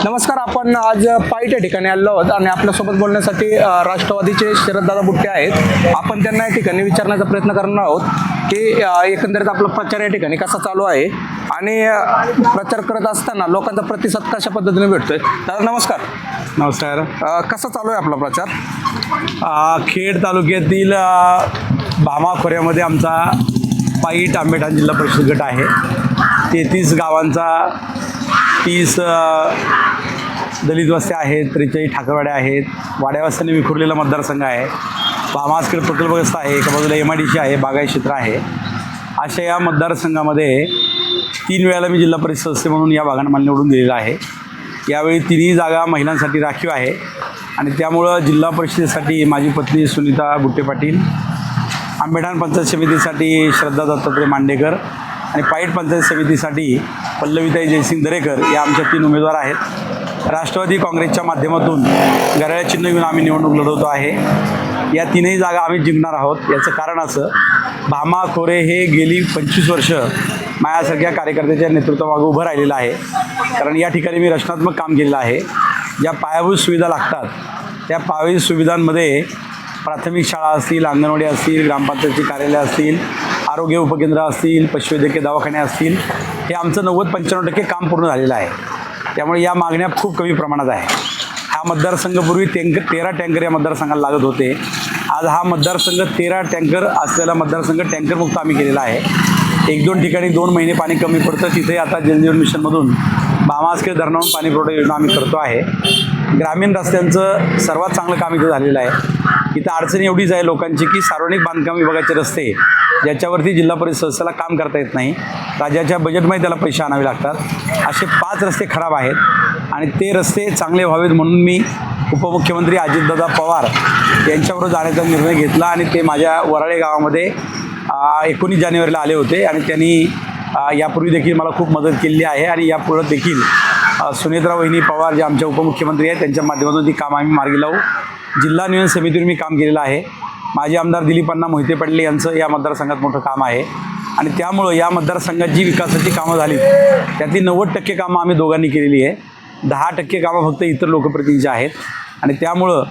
नमस्कार. आपण आज पाईट या ठिकाणी आलो आहोत आणि आपल्यासोबत बोलण्यासाठी राष्ट्रवादीचे शरददादा बुट्टे आहेत. आपण त्यांना या ठिकाणी विचारण्याचा प्रयत्न करणार आहोत की एकंदरीत आपला प्रचार या ठिकाणी कसा चालू आहे आणि प्रचार करत असताना लोकांचा प्रतिसाद कशा पद्धतीने भेटतोय. दादा नमस्कार. नमस्कार. कसा चालू आहे आपला प्रचार? खेड तालुक्यातील भामा खोऱ्यामध्ये आमचा पाईट आंबेठाण जिल्हा परिषद गट आहे. 33 गावांचा 30 दलित वस्त्या आहेत, 43 ठाकरवाड्या आहेत, वाड्यावस्त्यांनी विखुरलेला मतदारसंघ आहे. भामासकडे प्रकल्पग्रस्त आहे, एका बाजूला MIDC आहे, बागायत क्षेत्र आहे. अशा या मतदारसंघामध्ये 3 वेळेला मी जिल्हा परिषद सदस्य म्हणून या भागांना मला निवडून दिलेला आहे. यावेळी 3ही जागा महिलांसाठी राखीव आहे आणि त्यामुळं जिल्हा परिषदेसाठी माझी पत्नी सुनीता बुट्टे पाटील, आंबेठाण पंचायत समितीसाठी श्रद्धा दत्तात्रय मांडेकर आणि पाईट पंचायत समितीसाठी पल्लवीताई जयसिंग दरेकर या आमच्या 3 उमेदवार आहेत. राष्ट्रवादी काँग्रेसच्या माध्यमातून घड्याळ चिन्ह घेऊन आम्ही निवडणूक लढवतो आहे. या 3ही जागा आम्ही जिंकणार आहोत. याचं कारण असं, भामा खोरे हे गेली 25 वर्ष माझ्यासारख्या कार्यकर्त्याच्या नेतृत्वामागे उभं राहिलेलं आहे. कारण या ठिकाणी मी रचनात्मक काम केलेलं आहे. ज्या पायाभूत सुविधा लागतात त्या पायाभूत सुविधांमध्ये प्राथमिक शाळा असतील, अंगणवाडी असतील, ग्रामपंचायतीची कार्यालय असतील, आरोग्य उपकेंद्र असतील, पशुवैद्यकीय दवाखाने असतील, हे आमचं 90-95% काम पूर्ण झालेलं आहे. त्यामुळे या मागण्या खूप कमी प्रमाणात आहे. हा मतदारसंघ पूर्वी 13 टँकर या मतदारसंघाला लागत होते. आज हा मतदारसंघ 13 टँकर असलेला मतदारसंघ टँकरमुक्त आम्ही केलेला आहे. 1-2 ठिकाणी 2 महिने पाणी कमी पडतं, तिथे आता जलजीवन मिशनमधून भामासखेड धरणावरून पाणी पुरवठा योजना आम्ही करतो आहे. ग्रामीण रस्त्यांचं सर्वात चांगलं काम इथं झालेलं आहे. इथं अडचणी एवढीच आहे लोकांची की सार्वजनिक बांधकाम विभागाचे रस्ते ज्याच्यावरती जिल्हा परिषद सदस्याला काम करता येत नाही, राज्याच्या बजेटमध्ये त्याला पैसे आणावे लागतात, असे 5 रस्ते खराब आहेत आणि ते रस्ते चांगले व्हावेत म्हणून मी उपमुख्यमंत्री अजितदादा पवार यांच्याबरोबर जाण्याचा निर्णय घेतला आणि ते माझ्या वराळे गावामध्ये 19 जानेवारीला आले होते आणि त्यांनी यापूर्वी देखील मला खूप मदत केलेली आहे आणि यापुढे देखील सुनेत्रा वहिनी पवार जे आमच्या उपमुख्यमंत्री आहेत त्यांच्या माध्यमातून ती काम आम्ही मार्गी लावू. जिल्हा नियोजन समितीवर मी काम केलेलं आहे. माजी आमदार दिलीपांना मोहिते पाटील यांचं या मतदारसंघात मोठं काम आहे आणि त्यामुळं या मतदारसंघात जी विकासाची कामं झाली त्यातली 90% कामं आम्ही दोघांनी केलेली आहे. 10% कामं फक्त इतर लोकप्रतिनिधींची आहेत आणि त्यामुळं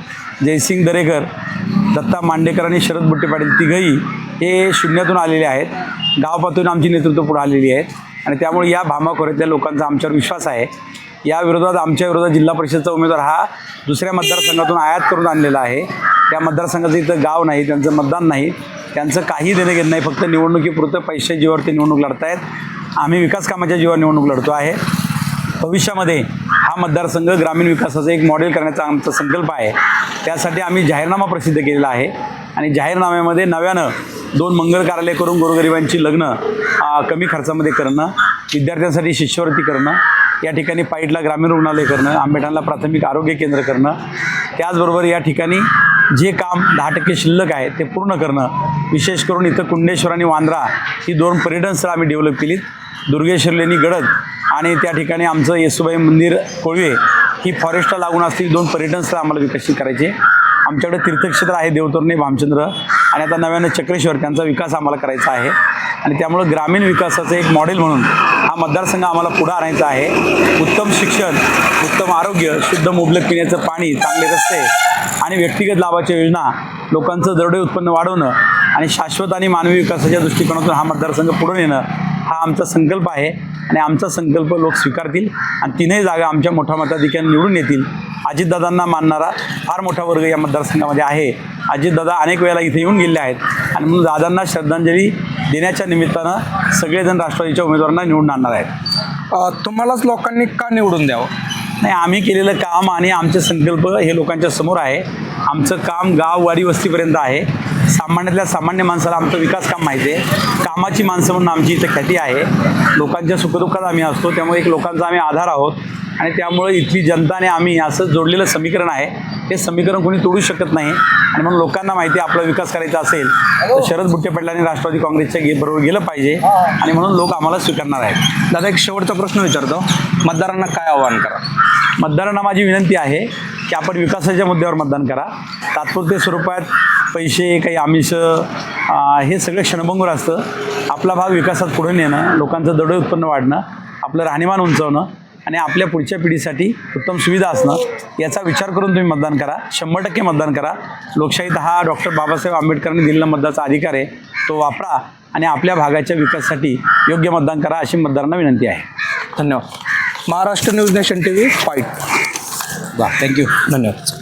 जयसिंग दरेकर, दत्ता मांडेकर आणि शरद बुट्टे पाटील तिघंही हे शून्यातून आलेले आहेत. गावपातून आमची नेतृत्व पुढे आलेली आहेत आणि त्यामुळे या भामा खोऱ्यातल्या लोकांचा आमच्यावर विश्वास आहे. या विरोधात आमच्या विरोधात जिल्हा परिषदचा उमेदवार हा दुसऱ्या मतदारसंघातून आयात करून आणलेला आहे. त्या मतदारसंघाचं इथं गाव नाही, त्यांचं मतदान नाही, त्यांचं काही देणं घेणं नाही, फक्त निवडणुकीपुरतं पैशाच्या जीवावर ते निवडणूक लढतायत. आम्ही विकास कामाच्या जीवावर निवडणूक लढतो आहे. भविष्यामध्ये हा मतदारसंघ ग्रामीण विकासाचं एक मॉडेल करण्याचा आमचा संकल्प आहे. त्यासाठी आम्ही जाहीरनामा प्रसिद्ध केलेला आहे आणि जाहीरनाम्यामध्ये नव्यानं 2 मंगल कार्यालय करून गोरगरिबांची लग्न कमी खर्चामध्ये करणं, विद्यार्थ्यांसाठी शिष्यवृत्ती करणं, या ठिकाणी पाईटला ग्रामीण रुग्णालय करणं, आंबेठाणला प्राथमिक आरोग्य केंद्र करणं, त्याचबरोबर या ठिकाणी जे काम 10% शिल्लक आहे ते पूर्ण करणं. विशेष करून इथं कुंडेश्वर आणि वांद्रा ही 2 पर्यटन स्थळं आम्ही डेव्हलप केलीत. दुर्गेश्वर लेणी गडद आणि त्या ठिकाणी आमचं येसुबाई मंदिर कोळवे ही फॉरेस्टला लागून असलेली 2 पर्यटन स्थळं आम्हाला विकसित करायचे. आमच्याकडे तीर्थक्षेत्र आहे देवतर्णे, भामचंद्र आणि आता नव्यानं चक्रेश्वर, त्यांचा विकास आम्हाला करायचा आहे आणि त्यामुळं ग्रामीण विकासाचं एक मॉडेल म्हणून हा मतदारसंघ आम्हाला पुढे आणायचा आहे. उत्तम शिक्षण, उत्तम आरोग्य, शुद्ध मुबलक पिण्याचं पाणी, चांगले रस्ते आणि व्यक्तिगत लाभाच्या योजना, लोकांचं दरडोई उत्पन्न वाढवणं आणि शाश्वत आणि मानवी विकासाच्या दृष्टिकोनातून हा मतदारसंघ पुढे नेणं हा आमचा संकल्प आहे आणि आमचा संकल्प लोक स्वीकारतील आणि 3ही जागा आमच्या मोठ्या मताधिक्याने निवडून येतील. अजितदादांना मानणारा फार मोठा वर्ग या मतदारसंघामध्ये आहे. अजितदादा अनेक वेळेला इथे येऊन गेले आहेत आणि म्हणून दादांना श्रद्धांजली देण्याच्या निमित्तानं सगळेजण राष्ट्रवादीच्या उमेदवारांना निवडून आणणार आहेत. तुम्हालाच लोकांनी का निवडून द्यावं? नाही, आम्ही केलेलं काम आणि आमचे संकल्प हे लोकांच्या समोर आहे. आमचं काम गाव, वाडी, वस्तीपर्यंत आहे. सामान्यातल्या सामान्य माणसाला आमचं विकास काम माहिती आहे. कामाची माणसं म्हणून आमची इथं ख्याती आहे. लोकांच्या सुखदुःखात आम्ही असतो, त्यामुळे एक लोकांचा आम्ही आधार आहोत आणि त्यामुळे इथली जनता आणि आम्ही असं जोडलेलं समीकरण आहे. हे समीकरण कोणी तोडू शकत नाही आणि म्हणून लोकांना माहिती आहे आपला विकास करायचा असेल तर शरद बुट्टे पाटलांनी राष्ट्रवादी काँग्रेसच्या बरोबर गेलं पाहिजे आणि म्हणून लोक आम्हाला स्वीकारणार आहेत. दादा, एक शेवटचा प्रश्न विचारतो, मतदारांना काय आवाहन करा? मतदारांना माझी विनंती आहे की आपण विकासाच्या मुद्द्यावर मतदान करा. तात्पुरते स्वरूपात पैसे, काही आमिष हे सगळं क्षणभंगूर असतं. आपला भाग विकासात पुढे नेणं, लोकांचं दरडोई उत्पन्न वाढणं, आपलं राहणीमान उंचावणं आणि आपल्या पुढच्या पिढीसाठी उत्तम सुविधा असणं याचा विचार करून तुम्ही मतदान करा. 100% मतदान करा. लोकशाहीत हा डॉक्टर बाबासाहेब आंबेडकरांनी दिलेला मतदानाचा अधिकार आहे, तो वापरा आणि आपल्या भागाच्या विकासासाठी योग्य मतदान करा अशी मतदारांना विनंती आहे. धन्यवाद. Maharashtra news nation TV, fight. Thank you. धन्यवाद.